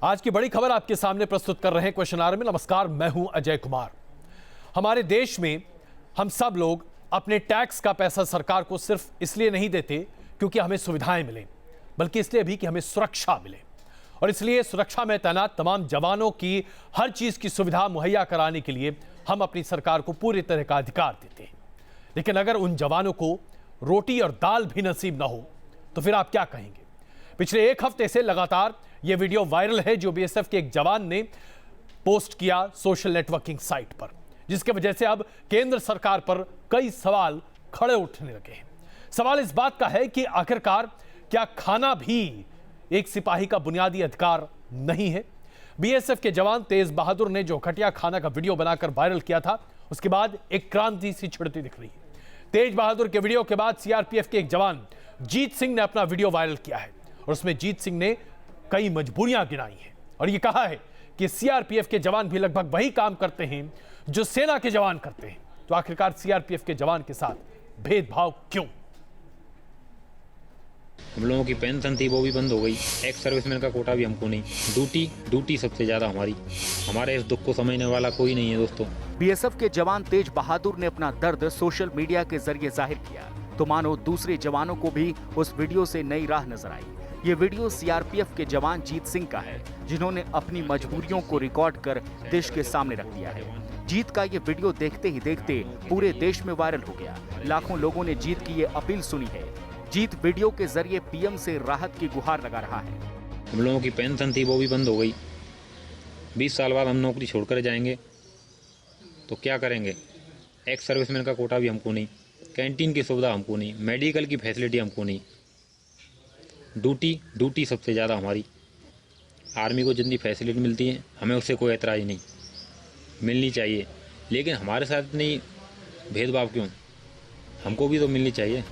आज की बड़ी खबर आपके सामने प्रस्तुत कर रहे हैं क्वेश्चन आवर में। नमस्कार, मैं हूं अजय कुमार। हमारे देश में हम सब लोग अपने टैक्स का पैसा सरकार को सिर्फ इसलिए नहीं देते क्योंकि हमें सुविधाएं मिलें, बल्कि इसलिए भी कि हमें सुरक्षा मिले। और इसलिए सुरक्षा में तैनात तमाम जवानों की हर चीज की सुविधा मुहैया कराने के लिए हम अपनी सरकार को पूरी तरह का अधिकार देते हैं। लेकिन अगर उन जवानों को रोटी और दाल भी नसीब ना हो तो फिर आप क्या कहेंगे? पिछले एक हफ्ते से लगातार यह वीडियो वायरल है जो बीएसएफ के एक जवान ने पोस्ट किया सोशल नेटवर्किंग साइट पर, जिसकी वजह से अब केंद्र सरकार पर कई सवाल खड़े उठने लगे हैं। सवाल इस बात का है कि आखिरकार क्या खाना भी एक सिपाही का बुनियादी अधिकार नहीं है? बीएसएफ के जवान तेज बहादुर ने जो घटिया खाना का वीडियो बनाकर वायरल किया था, उसके बाद एक क्रांति सी छिड़ती दिख रही है। तेज बहादुर के वीडियो के बाद सीआरपीएफ के एक जवान जीत सिंह ने अपना वीडियो वायरल किया है और उसमें जीत सिंह ने कई मजबूरियां गिनाई हैं और यह कहा है कि सीआरपीएफ के जवान भी लगभग वही काम करते हैं जो सेना के जवान करते हैं। तो आखिरकार सीआरपीएफ के जवान के साथ भेदभाव क्यों? हम लोगों की पेंशन थी वो भी बंद हो गई। एक्स सर्विसमैन का कोटा भी हमको नहीं। ड्यूटी सबसे ज्यादा हमारी। हमारे इस दुख को समझने वाला कोई नहीं है दोस्तों। बीएसएफ के जवान तेज बहादुर ने अपना दर्द सोशल मीडिया के जरिए जाहिर किया तो मानो दूसरे जवानों को भी उस वीडियो से नई राह नजर आई। ये वीडियो सीआरपीएफ के जवान जीत सिंह का है, जिन्होंने अपनी मजबूरियों को रिकॉर्ड कर देश के सामने रख दिया है। जीत का ये वीडियो देखते ही देखते पूरे देश में वायरल हो गया। लाखों लोगों ने जीत की ये अपील सुनी है। जीत वीडियो के जरिए पीएम से राहत की गुहार लगा रहा है। हम लोगों की पेंशन थी वो भी बंद हो गई। 20 साल बाद हम नौकरी छोड़कर जाएंगे तो क्या करेंगे? एक्स सर्विसमैन का कोटा भी हमको नहीं, कैंटीन की सुविधा हमको नहीं, मेडिकल की फैसिलिटी हमको नहीं। ड्यूटी सबसे ज़्यादा हमारी। आर्मी को जितनी फैसिलिटी मिलती है हमें उससे कोई एतराज़ नहीं, मिलनी चाहिए। लेकिन हमारे साथ इतनी भेदभाव क्यों? हमको भी तो मिलनी चाहिए।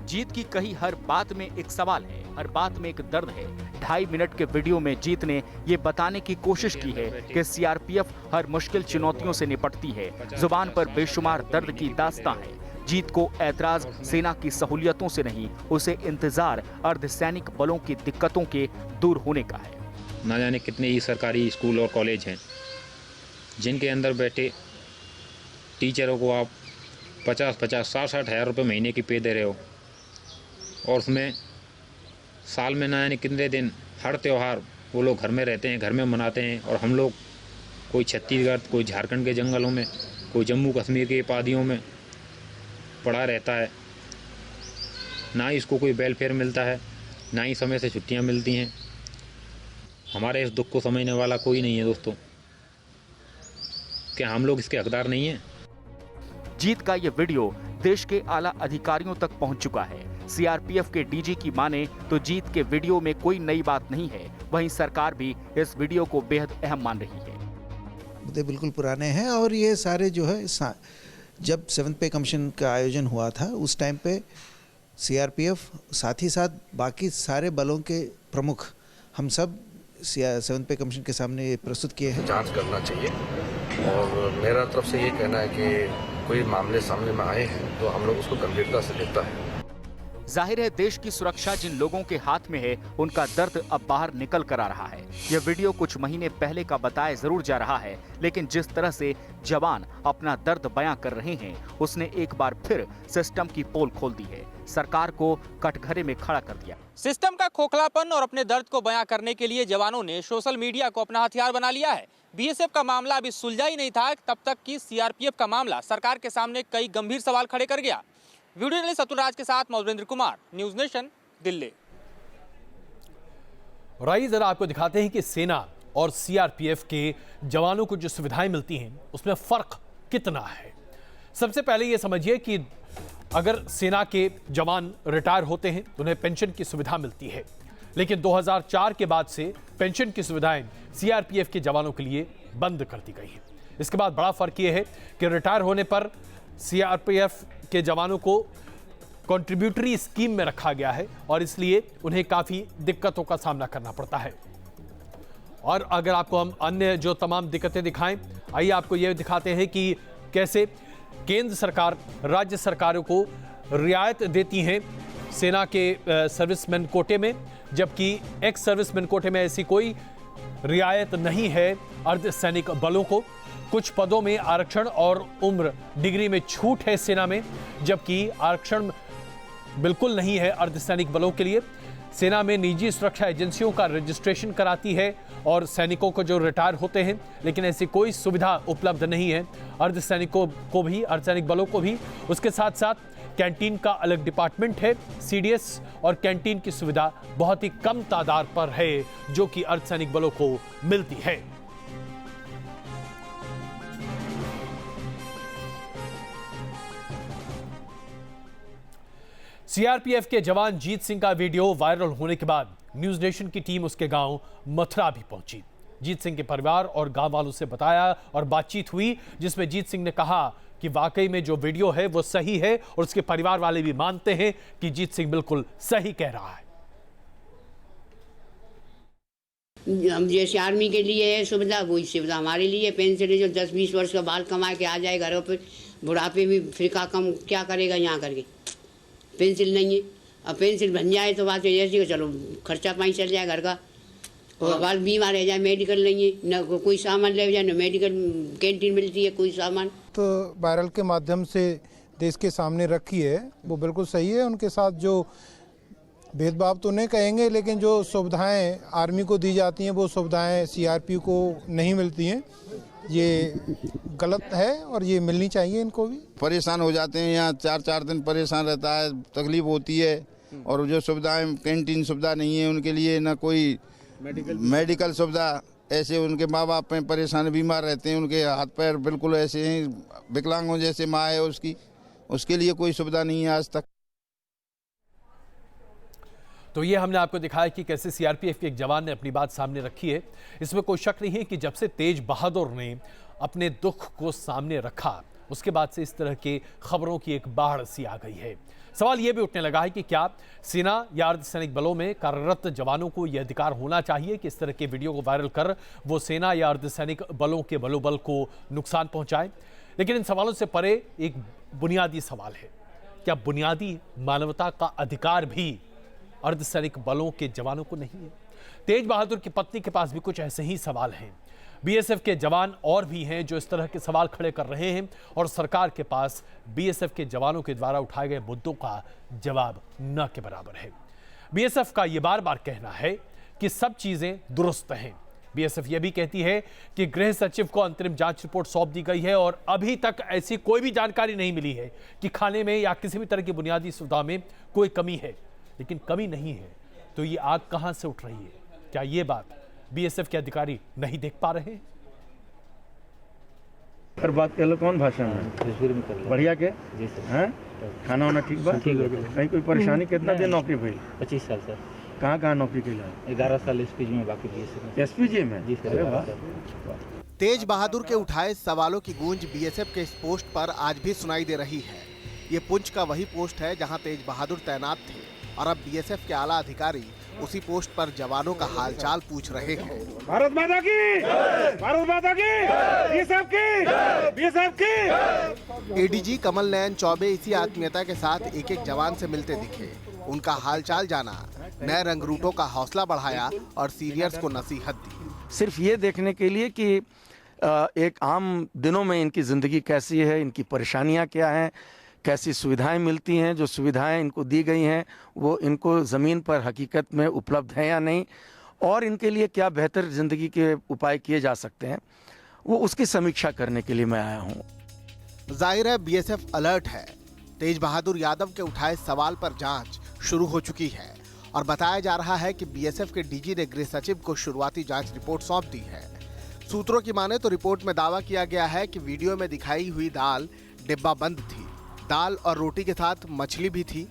जीत की कही हर बात में एक सवाल है, हर बात में एक दर्द है। 2.5 मिनट के वीडियो में जीत ने ये बताने की कोशिश की है कि सीआरपीएफ हर मुश्किल चुनौतियों से निपटती है। जुबान पर बेशुमार दर्द की दास्तां है। जीत को ऐतराज सेना की सहूलियतों से नहीं, उसे इंतजार अर्धसैनिक बलों की दिक्कतों के दूर होने का है। ना जाने कितने ही सरकारी स्कूल और कॉलेज हैं जिनके अंदर बैठे टीचरों को आप 50-50, 60-60 हज़ार रुपये महीने की पे दे रहे हो और उसमें साल में ना जाने कितने दिन हर त्यौहार वो लोग घर में रहते हैं, घर में मनाते हैं। और हम लोग कोई छत्तीसगढ़, कोई झारखंड के जंगलों में, कोई जम्मू कश्मीर के पहाड़ियों में पड़ा रहता है। ना ही इसको कोई वेलफेयर मिलता है, ना ही समय से छुट्टियां मिलती हैं। हमारे इस दुख को समझने वाला कोई नहीं है दोस्तों। क्या हम लोग इसके हकदार नहीं हैं? जीत का ये वीडियो देश के आला अधिकारियों तक पहुंच चुका है। सीआरपीएफ के डीजी की माने तो जीत के वीडियो में कोई नई बात नहीं है। वहीं सरकार भी इस वीडियो को बेहद अहम मान रही है। मुद्दे बिल्कुल पुराने हैं और ये सारे जो है जब 7th पे कमीशन का आयोजन हुआ था उस टाइम पे सीआरपीएफ साथ ही साथ बाकी सारे बलों के प्रमुख हम सब 7th पे कमीशन के सामने प्रस्तुत किए हैं। जांच करना चाहिए और मेरा तरफ से ये कहना है कि कोई मामले सामने में आए हैं तो हम लोग उसको गंभीरता से लेता है। जाहिर है देश की सुरक्षा जिन लोगों के हाथ में है उनका दर्द अब बाहर निकल कर आ रहा है। यह वीडियो कुछ महीने पहले का बताया जरूर जा रहा है, लेकिन जिस तरह से जवान अपना दर्द बयां कर रहे हैं उसने एक बार फिर सिस्टम की पोल खोल दी है, सरकार को कटघरे में खड़ा कर दिया। सिस्टम का खोखलापन और अपने दर्द को बयां करने के लिए जवानों ने सोशल मीडिया को अपना हथियार बना लिया है। बीएसएफ का मामला अभी सुलझा ही नहीं था तब तक कि सीआरपीएफ का मामला सरकार के सामने कई गंभीर सवाल खड़े कर गया। वीडियो जर्नलिस्ट अतुल के साथ मौजवेंद्र कुमार, न्यूज नेशन, दिल्ली। और आइए जरा आपको दिखाते हैं कि सेना और सीआरपीएफ के जवानों को जो सुविधाएं मिलती हैं उसमें फर्क कितना है। सबसे पहले ये समझिए कि अगर सेना के जवान रिटायर होते हैं तो उन्हें पेंशन की सुविधा मिलती है, लेकिन 2004 के बाद से पेंशन की सुविधाएं सीआरपीएफ के जवानों के लिए बंद कर दी गई हैं। इसके बाद बड़ा फर्क यह है कि रिटायर होने पर सीआरपीएफ के जवानों को कंट्रीब्यूटरी स्कीम में रखा गया है और इसलिए उन्हें काफी दिक्कतों का सामना करना पड़ता है। और अगर आपको हम अन्य जो तमाम दिक्कतें दिखाएं, आइए आपको यह दिखाते हैं कि कैसे केंद्र सरकार राज्य सरकारों को रियायत देती हैं सेना के सर्विसमैन कोटे में, जबकि एक्स सर्विसमैन कोटे में ऐसी कोई रियायत नहीं है अर्धसैनिक बलों को। कुछ पदों में आरक्षण और उम्र डिग्री में छूट है सेना में, जबकि आरक्षण बिल्कुल नहीं है अर्धसैनिक बलों के लिए। सेना में निजी सुरक्षा एजेंसियों का रजिस्ट्रेशन कराती है और सैनिकों को जो रिटायर होते हैं, लेकिन ऐसी कोई सुविधा उपलब्ध नहीं है अर्धसैनिकों को भी, अर्धसैनिक बलों को भी। उसके साथ साथ कैंटीन का अलग डिपार्टमेंट है। सीडीएस और कैंटीन की सुविधा बहुत ही कम तादाद पर है जो कि अर्धसैनिक बलों को मिलती है। सीआरपीएफ के जवान जीत सिंह का वीडियो वायरल होने के बाद न्यूज नेशन की टीम उसके गांव मथुरा भी पहुंची। जीत सिंह के परिवार और गांव वालों से बताया और बातचीत हुई, जिसमें जीत सिंह ने कहा कि वाकई में जो वीडियो है वो सही है और उसके परिवार वाले भी मानते हैं कि जीत सिंह बिल्कुल सही कह रहा है। हम जैसे आर्मी के लिए है सुविधा, वही सुविधा हमारे लिए। पेंशन जो 10-20 वर्ष का बाल कमा के आ जाए घरों पे, बुढ़ापे में फिर कम क्या करेगा यहाँ करके, पेंसिल नहीं है। अब पेंसिल बन जाए तो बात जैसे चलो खर्चा पानी चल जाए घर का, और बाल बीमार रह जाए, मेडिकल नहीं है, न कोई सामान ले जाए, न मेडिकल कैंटीन मिलती है कोई सामान। तो वायरल के माध्यम से देश के सामने रखी है वो बिल्कुल सही है। उनके साथ जो भेदभाव तो नहीं कहेंगे, लेकिन जो सुविधाएं आर्मी को दी जाती हैं वो सुविधाएं सीआरपी को नहीं मिलती हैं, ये गलत है और ये मिलनी चाहिए इनको भी। परेशान हो जाते हैं, यहाँ 4-4 दिन परेशान रहता है, तकलीफ होती है। और जो सुविधाएं कैंटीन सुविधा नहीं है उनके लिए, ना कोई मेडिकल सुविधा, ऐसे उनके माँ बाप में परेशान बीमार रहते हैं, उनके हाथ पैर बिल्कुल ऐसे हैं, विकलांगों जैसे माँ है उसकी, उसके लिए कोई सुविधा नहीं है आज तक। तो ये हमने आपको दिखाया कि कैसे सीआरपीएफ के एक जवान ने अपनी बात सामने रखी है। इसमें कोई शक नहीं है कि जब से तेज बहादुर ने अपने दुख को सामने रखा, उसके बाद से इस तरह की खबरों की एक बाढ़ सी आ गई है। सवाल यह भी उठने लगा है कि क्या सेना या अर्धसैनिक बलों में कार्यरत जवानों को यह अधिकार होना चाहिए कि इस तरह के वीडियो को वायरल कर वो सेना या अर्धसैनिक बलों के बलोबल को नुकसान पहुंचाए। लेकिन इन सवालों से परे एक बुनियादी सवाल है, क्या बुनियादी मानवता का अधिकार भी अर्धसैनिक बलों के जवानों को नहीं है? तेज बहादुर की पत्नी के पास भी कुछ ऐसे ही सवाल हैं। बीएसएफ के जवान और भी हैं जो इस तरह के सवाल खड़े कर रहे हैं और सरकार के पास बीएसएफ के जवानों के द्वारा उठाए गए मुद्दों का जवाब न के बराबर है। बीएसएफ का यह बार बार कहना है कि सब चीजें दुरुस्त हैं। बीएसएफ यह भी कहती है कि गृह सचिव को अंतरिम जांच रिपोर्ट सौंप दी गई है और अभी तक ऐसी कोई भी जानकारी नहीं मिली है कि खाने में या किसी भी तरह की बुनियादी सुविधा में कोई कमी है। लेकिन कमी नहीं है तो ये आग कहां से उठ रही है? क्या ये बात बीएसएफ के अधिकारी नहीं देख पा रहे हैं? पर बात कर लो कौन भाषा में? बढ़िया के हैं? खाना वाना ठीक बा? कहीं कोई परेशानी? कितना दिन नौकरी भाई? 25 साल सर। कहाँ नौकरी के लिए? 11 साल एसपीजी में, बाकी बीएसएफ। एसपीजी में? जी सर। तेज बहादुर के उठाए सवालों की गूंज बीएसएफ के इस पोस्ट पर आज भी सुनाई दे रही है। ये पुंछ का वही पोस्ट है जहां तेज बहादुर तैनात थे और अब बीएसएफ के आला अधिकारी उसी पोस्ट पर जवानों का हालचाल पूछ रहे हैं। भारत माता की, भारत माता की, बीएसएफ की, बीएसएफ की। एडीजी कमल नयन चौबे इसी आत्मीयता के साथ एक एक जवान से मिलते दिखे। उनका हालचाल जाना, नए रंगरूटों का हौसला बढ़ाया और सीनियर्स को नसीहत दी। सिर्फ ये देखने के लिए कि एक आम दिनों में इनकी जिंदगी कैसी है, इनकी परेशानियां क्या हैं, कैसी सुविधाएं मिलती हैं, जो सुविधाएं इनको दी गई हैं वो इनको ज़मीन पर हकीकत में उपलब्ध हैं या नहीं, और इनके लिए क्या बेहतर ज़िंदगी के उपाय किए जा सकते हैं, वो उसकी समीक्षा करने के लिए मैं आया हूँ। जाहिर है बीएसएफ अलर्ट है। तेज बहादुर यादव के उठाए सवाल पर जांच शुरू हो चुकी है और बताया जा रहा है कि बीएसएफ के डीजी ने गृह सचिव को शुरुआती जांच रिपोर्ट सौंप दी है। सूत्रों की माने तो रिपोर्ट में दावा किया गया है कि वीडियो में दिखाई हुई दाल डिब्बा बंद थी। दाल और रोटी के साथ मछली भी थी।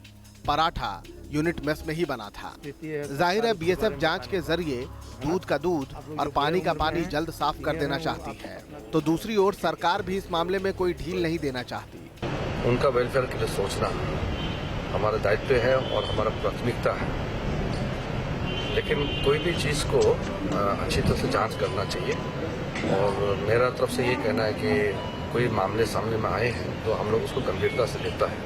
पराठा यूनिट मेस में ही बना था। जाहिर है बीएसएफ जांच के जरिए दूध का दूध और पानी का पानी जल्द साफ कर देना चाहती है, तो दूसरी ओर सरकार भी इस मामले में कोई ढील नहीं देना चाहती। उनका वेलफेयर के लिए सोचना हमारा दायित्व है और हमारा प्राथमिकता है, लेकिन कोई भी चीज़ को अच्छी तरह से जांच करना चाहिए। और मेरा तरफ से ये कहना है कि कोई मामले सामने में आए हैं तो हम लोग उसको गंभीरता से लेता है।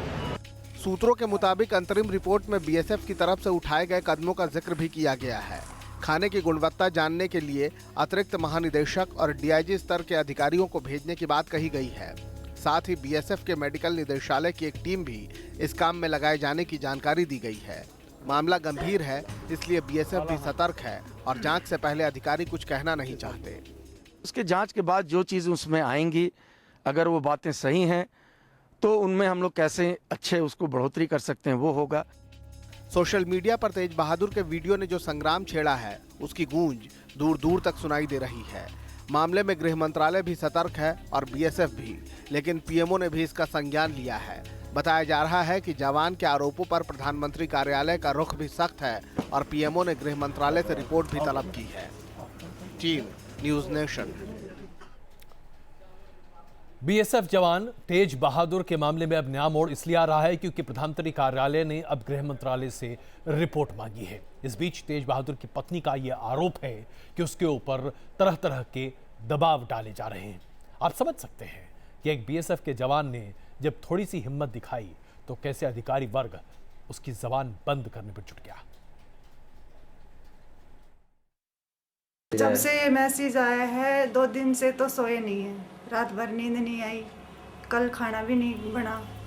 सूत्रों के मुताबिक अंतरिम रिपोर्ट में बीएसएफ की तरफ से उठाए गए कदमों का जिक्र भी किया गया है। खाने की गुणवत्ता जानने के लिए अतिरिक्त महानिदेशक और डीआईजी स्तर के अधिकारियों को भेजने की बात कही गई है। साथ ही बीएसएफ के मेडिकल निदेशालय की एक टीम भी इस काम में लगाए जाने की जानकारी दी गई है। मामला गंभीर है, इसलिए बीएसएफ भी सतर्क है और जांच से पहले अधिकारी कुछ कहना नहीं चाहते। उसके जांच के बाद जो चीज़ उसमें आएंगी, अगर वो बातें सही हैं तो उनमें हम लोग कैसे अच्छे उसको बढ़ोतरी कर सकते हैं वो होगा। सोशल मीडिया पर तेज बहादुर के वीडियो ने जो संग्राम छेड़ा है, उसकी गूंज दूर दूर तक सुनाई दे रही है। मामले में गृह मंत्रालय भी सतर्क है और बीएसएफ भी, लेकिन पीएमओ ने भी इसका संज्ञान लिया है। बताया जा रहा है कि जवान के आरोपों पर प्रधानमंत्री कार्यालय का रुख भी सख्त है और पीएमओ ने गृह मंत्रालय से रिपोर्ट भी तलब की है। Team news nation. बीएसएफ जवान तेज बहादुर के मामले में अब नया मोड़ इसलिए आ रहा है क्योंकि प्रधानमंत्री कार्यालय ने अब गृह मंत्रालय से रिपोर्ट मांगी है। इस बीच तेज बहादुर की पत्नी का यह आरोप है कि उसके ऊपर तरह तरह के दबाव डाले जा रहे हैं। आप समझ सकते हैं कि एक बीएसएफ के जवान ने जब थोड़ी सी हिम्मत दिखाई तो कैसे अधिकारी वर्ग उसकी जबान बंद करने पर जुट गया। जब से मैसेज आया है 2 दिन से तो सोए नहीं है, रात भर नींद नहीं आई, कल खाना भी नहीं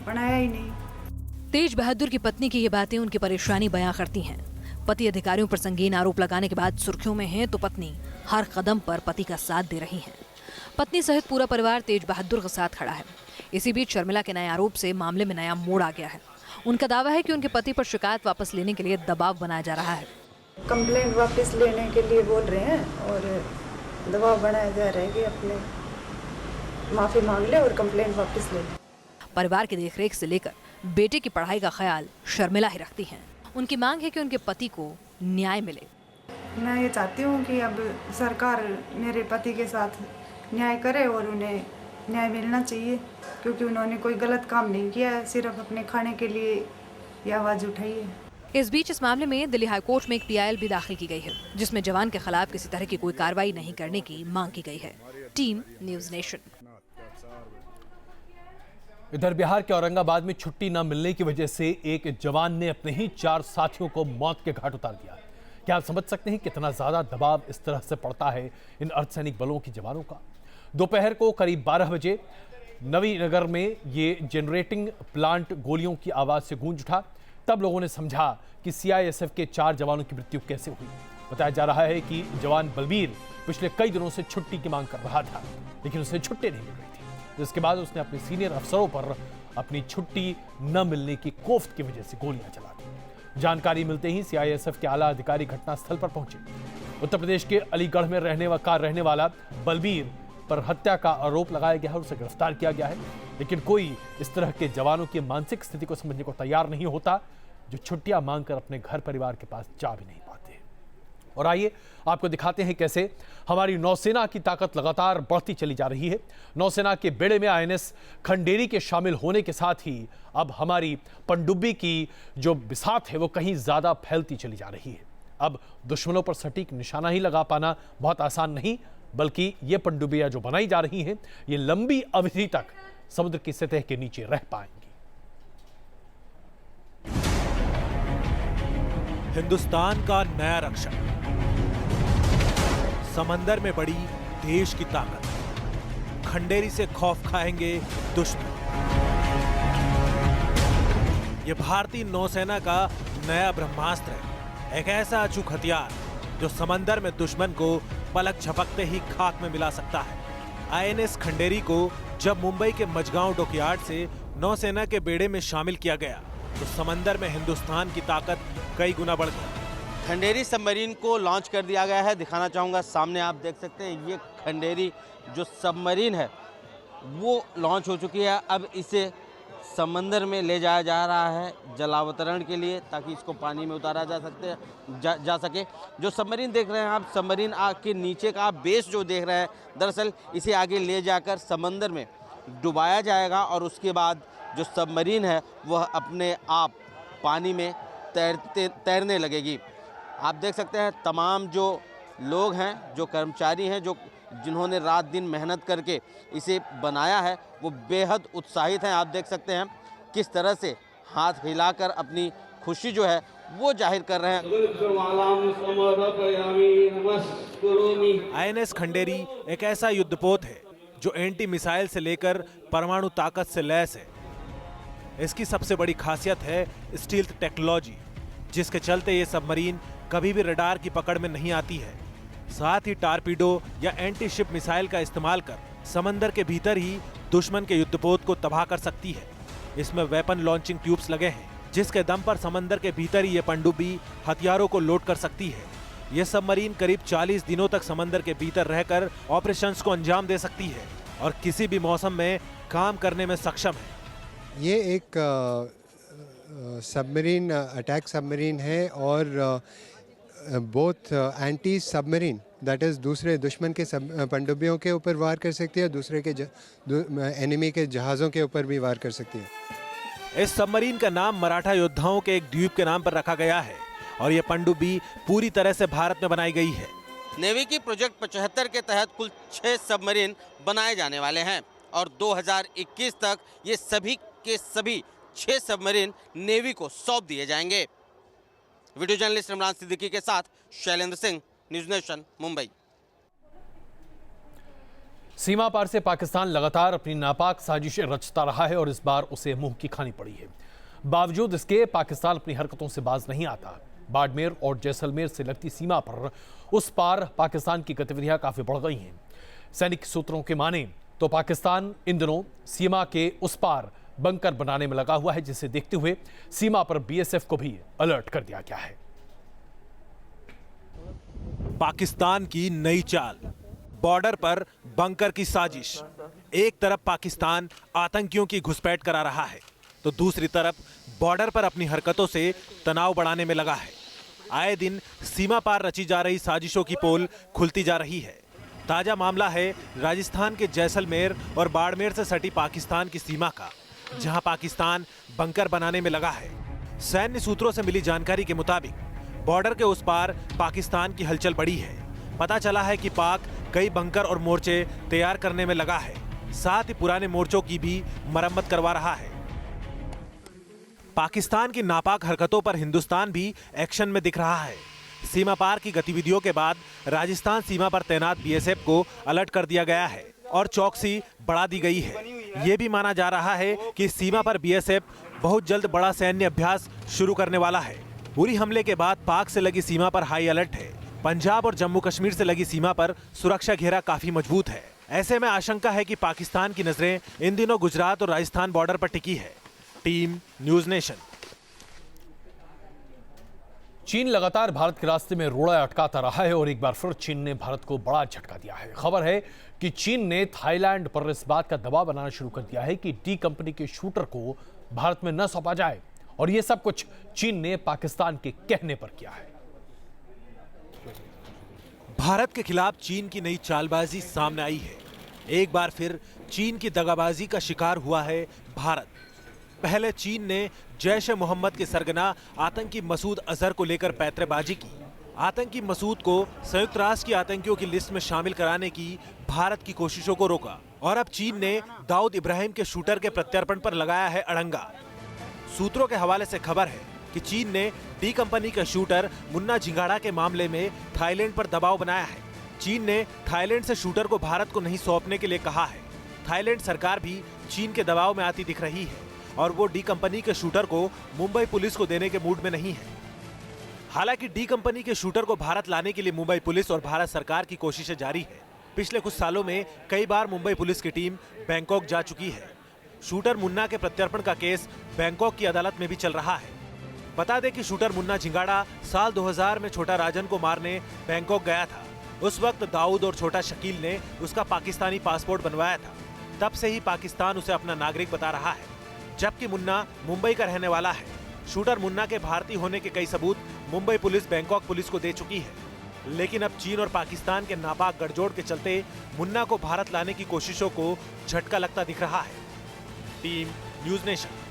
बनाया ही नहीं। तेज बहादुर की पत्नी की ये बातें उनकी परेशानी बयां करती हैं। पति अधिकारियों पर संगीन आरोप लगाने के बाद सुर्खियों में है तो पत्नी हर कदम पर पति का साथ दे रही हैं। पत्नी सहित पूरा परिवार तेज बहादुर के साथ खड़ा है। इसी बीच शर्मिला के नए आरोप से मामले में नया मोड़ आ गया है। उनका दावा है कि उनके पति पर शिकायत वापस लेने के लिए दबाव बनाया जा रहा है। कंप्लेंट वापस लेने के लिए बोल रहे हैं और दबाव बनाया जा रहा है कि अपने माफी मांग ले और कंप्लेंट वापस ले ले। परिवार की देखरेख से लेकर बेटे की पढ़ाई का ख्याल शर्मिला ही रखती हैं। उनकी मांग है कि उनके पति को न्याय मिले। मैं ये चाहती हूँ कि अब सरकार मेरे पति के साथ न्याय करे और उन्हें न्याय मिलना चाहिए, क्योंकि उन्होंने कोई गलत काम नहीं किया है, सिर्फ अपने खाने के लिए ये आवाज़ उठाई है। इस बीच इस मामले में दिल्ली हाईकोर्ट में एक पीआईएल भी दाखिल की गई है, जिसमें जवान के खिलाफ किसी तरह की कोई कार्रवाई नहीं करने की मांग की गई है। Team news nation. इधर बिहार के औरंगाबाद में छुट्टी न मिलने की वजह से एक जवान ने अपने ही 4 साथियों को मौत के घाट उतार दिया। क्या आप समझ सकते हैं कितना ज्यादा दबाव इस तरह से पड़ता है इन अर्धसैनिक बलों के जवानों का। दोपहर को करीब 12 बजे नवीनगर में ये जनरेटिंग प्लांट गोलियों की आवाज से गूंज उठा। तब लोगों ने समझा कि सीआईएसएफ के 4 जवानों की मृत्यु कैसे हुई। बताया जा रहा है कि जवान बलबीर पिछले कई दिनों से छुट्टी की मांग कर रहा था, लेकिन उसे छुट्टी नहीं मिल रही थी, जिसके बाद उसने अपने सीनियर अफसरों पर अपनी छुट्टी न मिलने की कोफ्त की वजह से गोलियां चला दी। जानकारी मिलते ही सीआईएसएफ के आला अधिकारी घटनास्थल पर पहुंचे। उत्तर प्रदेश के अलीगढ़ में रहने वाला बलबीर पर हत्या का आरोप लगाया गया है, उसे गिरफ्तार किया गया है, लेकिन कोई इस तरह के जवानों की मानसिक स्थिति को समझने को तैयार नहीं होता जो छुट्टियां मांगकर अपने घर परिवार के पास जा भी नहीं पाते। और आइए आपको दिखाते हैं कैसे हमारी नौसेना की ताकत लगातार बढ़ती चली जा रही है। नौसेना के बेड़े में आईएनएस खंडेरी के शामिल होने के साथ ही अब हमारी पनडुब्बी की जो बिसात है वो कहीं ज्यादा फैलती चली जा रही है। अब दुश्मनों पर सटीक निशाना ही लगा पाना बहुत आसान नहीं, बल्कि ये पनडुब्बियां जो बनाई जा रही हैं ये लंबी अवधि तक समुद्र की सतह के नीचे रह पाएंगी। हिंदुस्तान का नया रक्षक, समंदर में बड़ी देश की ताकत, खंडेरी से खौफ खाएंगे दुश्मन। यह भारतीय नौसेना का नया ब्रह्मास्त्र है, एक ऐसा अचूक हथियार जो समंदर में दुश्मन को पलक झपकते ही खाक में मिला सकता है। आईएनएस खंडेरी को जब मुंबई के मझगांव डॉकयार्ड से नौसेना के बेड़े में शामिल किया गया तो समंदर में हिंदुस्तान की ताकत कई गुना बढ़ गई। खंडेरी सबमरीन को लॉन्च कर दिया गया है। दिखाना चाहूँगा, सामने आप देख सकते हैं ये खंडेरी जो सबमरीन है वो लॉन्च हो चुकी है। अब इसे समंदर में ले जाया जा रहा है जलावतरण के लिए, ताकि इसको पानी में उतारा जा सके। जो सबमरीन देख रहे हैं आप, सबमरीन के नीचे का बेस जो देख रहे हैं, दरअसल इसे आगे ले जाकर समंदर में डुबाया जाएगा और उसके बाद जो सबमरीन है वह अपने आप पानी में तैरने लगेगी। आप देख सकते हैं तमाम जो लोग हैं, जो कर्मचारी हैं, जिन्होंने रात दिन मेहनत करके इसे बनाया है, वो बेहद उत्साहित हैं। आप देख सकते हैं किस तरह से हाथ हिलाकर अपनी खुशी जो है वो जाहिर कर रहे हैं। आईएनएस खंडेरी एक ऐसा युद्धपोत है जो एंटी मिसाइल से लेकर परमाणु ताकत से लैस है। इसकी सबसे बड़ी खासियत है स्टील्थ टेक्नोलॉजी, जिसके चलते ये सबमरीन कभी भी रडार की पकड़ में नहीं आती है। साथ ही टारपीडो या एंटी शिप मिसाइल का इस्तेमाल कर समंदर के भीतर ही दुश्मन के युद्धपोत को तबाह कर सकती है। इसमें वेपन लॉन्चिंग ट्यूब्स लगे हैं, जिसके दम पर समंदर के भीतर ही ये पनडुब्बी हथियारों को लोड कर सकती है। ये सबमरीन करीब 40 दिनों तक समंदर के भीतर रहकर ऑपरेशंस को अंजाम दे सकती है और किसी भी मौसम में काम करने में सक्षम है। ये एक सबमरीन अटैक सबमरीन है और both anti submarine that is दूसरे दुश्मन के पनडुब्बियों के ऊपर वार कर सकती है, दूसरे के एनिमी के जहाज़ों के ऊपर भी वार कर सकती है। इस सबमरीन का नाम मराठा योद्धाओं के एक द्वीप के नाम पर रखा गया है और ये पनडुब्बी पूरी तरह से भारत में बनाई गई है। नेवी की प्रोजेक्ट 75 के तहत कुल 6 सबमरीन बनाए जाने वाले हैं और 2021 तक ये सभी के सभी 6 सबमरीन नेवी को सौंप दिए जाएंगे। वीडियो जर्नलिस्ट इमरान सिद्दीकी के साथ शैलेंद्र सिंह, न्यूज़ नेशन, मुंबई। सीमा पार से पाकिस्तान लगातार अपनी नापाक साजिशें रचता रहा है और इस बार उसे मुंह की खानी पड़ी है। बावजूद इसके पाकिस्तान अपनी हरकतों से बाज नहीं आता। बाड़मेर और जैसलमेर से लगती सीमा पर उस पार पाकिस्तान की गतिविधियां काफी बढ़ गई हैं। सैनिक सूत्रों के माने तो पाकिस्तान इन दिनों सीमा के उस पार बंकर बनाने में लगा हुआ है, जिसे देखते हुए सीमा पर बीएसएफ को भी अलर्ट कर दिया गया है। पाकिस्तान की नई चाल, बॉर्डर पर बंकर की साजिश। एक तरफ पाकिस्तान आतंकियों की घुसपैठ करा रहा है तो दूसरी तरफ बॉर्डर पर अपनी हरकतों से तनाव बढ़ाने में लगा है। आए दिन सीमा पार रची जा रही साजिशों की पोल खुलती जा रही है। ताजा मामला है राजस्थान के जैसलमेर और बाड़मेर से सटी पाकिस्तान की सीमा का, जहां पाकिस्तान बंकर बनाने में लगा है। सैन्य सूत्रों से मिली जानकारी के मुताबिक बॉर्डर के उस पार पाकिस्तान की हलचल बढ़ी है। पता चला है कि पाक कई बंकर और मोर्चे तैयार करने में लगा है, साथ ही पुराने मोर्चों की भी मरम्मत करवा रहा है। पाकिस्तान की नापाक हरकतों पर हिंदुस्तान भी एक्शन में दिख रहा है। सीमा पार की गतिविधियों के बाद राजस्थान सीमा पर तैनात बीएसएफ को अलर्ट कर दिया गया है और चौकसी बढ़ा दी गई है। ये भी माना जा रहा है कि सीमा पर बीएसएफ बहुत जल्द बड़ा सैन्य अभ्यास शुरू करने वाला है। उरी हमले के बाद पाक से लगी सीमा पर हाई अलर्ट है। पंजाब और जम्मू कश्मीर से लगी सीमा पर सुरक्षा घेरा काफी मजबूत है। ऐसे में आशंका है कि पाकिस्तान की नजरें इन दिनों गुजरात और राजस्थान बॉर्डर पर टिकी है। Team news nation. चीन लगातार भारत के रास्ते में रोड़ा अटकाता रहा है और एक बार फिर चीन ने भारत को बड़ा झटका दिया है। खबर है कि चीन ने थाईलैंड पर इस बात का दबाव बनाना शुरू कर दिया है कि डी कंपनी के शूटर को भारत में न सौंपा जाए और यह सब कुछ चीन ने पाकिस्तान के कहने पर किया है। भारत के खिलाफ चीन की नई चालबाजी सामने आई है। एक बार फिर चीन की दगाबाजी का शिकार हुआ है भारत। पहले चीन ने जैश ए मोहम्मद के सरगना आतंकी मसूद अजहर को लेकर पैंतरेबाजी की। आतंकी मसूद को संयुक्त राष्ट्र की आतंकियों की लिस्ट में शामिल कराने की भारत की कोशिशों को रोका और अब चीन ने दाऊद इब्राहिम के शूटर के प्रत्यर्पण पर लगाया है अड़ंगा। सूत्रों के हवाले से खबर है कि चीन ने डी कंपनी का शूटर मुन्ना झिंगाड़ा के मामले में थाईलैंड पर दबाव बनाया है। चीन ने थाईलैंड से शूटर को भारत को नहीं सौंपने के लिए कहा है। थाईलैंड सरकार भी चीन के दबाव में आती दिख रही है और वो डी कंपनी के शूटर को मुंबई पुलिस को देने के मूड में नहीं है। हालांकि डी कंपनी के शूटर को भारत लाने के लिए मुंबई पुलिस और भारत सरकार की कोशिशें जारी है। पिछले कुछ सालों में कई बार मुंबई पुलिस की टीम बैंकॉक जा चुकी है। शूटर मुन्ना के प्रत्यर्पण का केस बैंकॉक की अदालत में भी चल रहा है। बता दें कि शूटर मुन्ना झिंगाड़ा साल 2000 में छोटा राजन को मारने बैंकॉक गया था। उस वक्त दाऊद और छोटा शकील ने उसका पाकिस्तानी पासपोर्ट बनवाया था। तब से ही पाकिस्तान उसे अपना नागरिक बता रहा है, जबकि मुन्ना मुंबई का रहने वाला है। शूटर मुन्ना के भारतीय होने के कई सबूत मुंबई पुलिस बैंकॉक पुलिस को दे चुकी है, लेकिन अब चीन और पाकिस्तान के नापाक गठजोड़ के चलते मुन्ना को भारत लाने की कोशिशों को झटका लगता दिख रहा है। Team news nation.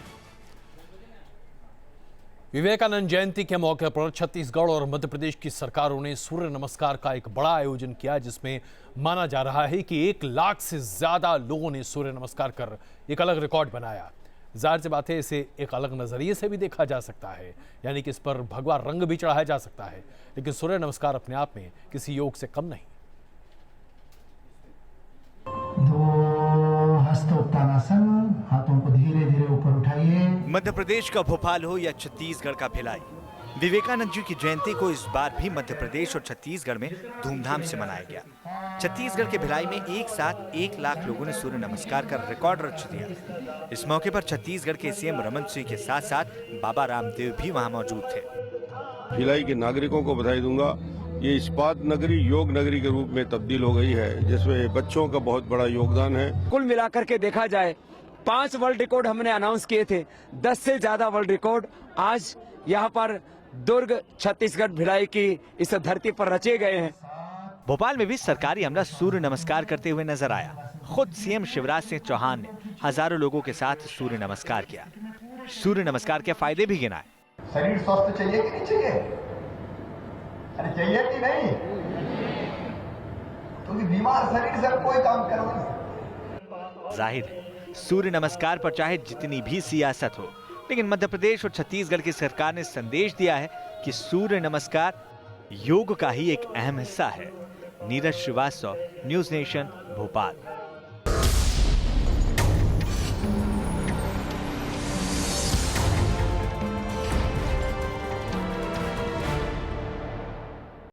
Vivekananda Jayanti के मौके पर छत्तीसगढ़ और मध्य प्रदेश की सरकारों ने सूर्य नमस्कार का एक बड़ा आयोजन किया, जिसमें माना जा रहा है कि 1 लाख से ज्यादा लोगों ने सूर्य नमस्कार कर एक अलग रिकॉर्ड बनाया। जाहिर सी बात है इसे एक अलग नजरिए से भी देखा जा सकता है, यानी कि इस पर भगवा रंग भी चढ़ाया जा सकता है, लेकिन सूर्य नमस्कार अपने आप में किसी योग से कम नहीं। हस्तोत्तानासन, हाथों को धीरे धीरे ऊपर उठाइए। मध्य प्रदेश का भोपाल हो या छत्तीसगढ़ का भिलाई, विवेकानंद जी की जयंती को इस बार भी मध्य प्रदेश और छत्तीसगढ़ में धूमधाम से मनाया गया। छत्तीसगढ़ के भिलाई में एक साथ 1 लाख लोगों ने सूर्य नमस्कार कर रिकॉर्ड रच दिया। इस मौके पर छत्तीसगढ़ के सीएम रमन सिंह के साथ साथ बाबा रामदेव भी वहां मौजूद थे। भिलाई के नागरिकों को बधाई दूंगा। ये इस्पात नगरी योग नगरी के रूप में तब्दील हो गई है, जिसमें बच्चों का बहुत बड़ा योगदान है। कुल मिलाकर के देखा जाए 5 वर्ल्ड रिकॉर्ड हमने अनाउंस किए थे, 10 से ज्यादा वर्ल्ड रिकॉर्ड आज यहाँ पर दुर्ग छत्तीसगढ़ भिलाई की इस धरती पर रचे गए हैं। भोपाल में भी सरकारी अमला सूर्य नमस्कार करते हुए नजर आया। खुद सीएम शिवराज सिंह चौहान ने हजारों लोगों के साथ सूर्य नमस्कार किया। सूर्य नमस्कार के फायदे भी गिनाए। शरीर स्वस्थ चाहिए कि नहीं चाहिए? अरे चाहिए कि नहीं? क्योंकि बीमार शरीर से कोई काम करोगे। जाहिर है सूर्य नमस्कार पर चाहे जितनी भी सियासत हो, लेकिन मध्य प्रदेश और छत्तीसगढ़ की सरकार ने संदेश दिया है कि सूर्य नमस्कार योग का ही एक अहम हिस्सा है। Neeraj Srivastava, News Nation, Bhopal.